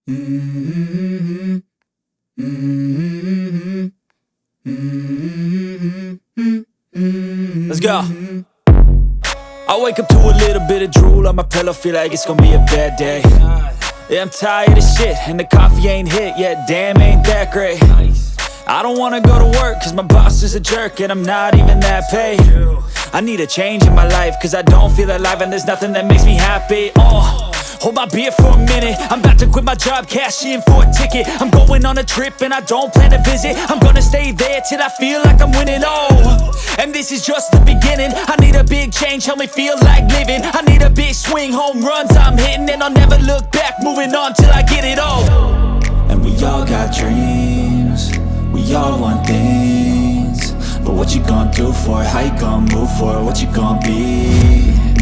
Mm-hmm. Mm-hmm. Mm-hmm. Let's go. I wake up to a little bit of drool on my pillow, feel like it's gonna be a bad day. Yeah, I'm tired of shit, and the coffee ain't hit yet, damn, ain't that great. I don't wanna go to work, cause my boss is a jerk, and I'm not even that paid. I need a change in my life, cause I don't feel alive, and there's nothing that makes me happy. Hold my beer for a minute, I'm about to quit my job, cash in for a ticket. I'm going on a trip and I don't plan to visit. I'm gonna stay there till I feel like I'm winning, and this is just the beginning. I need a big change, help me feel like living. I need a big swing, home runs I'm hitting, and I'll never look back, moving on till I get it all. And we all got dreams, we all want things, but what you gonna do for it? How you gonna move for it? What you gonna be?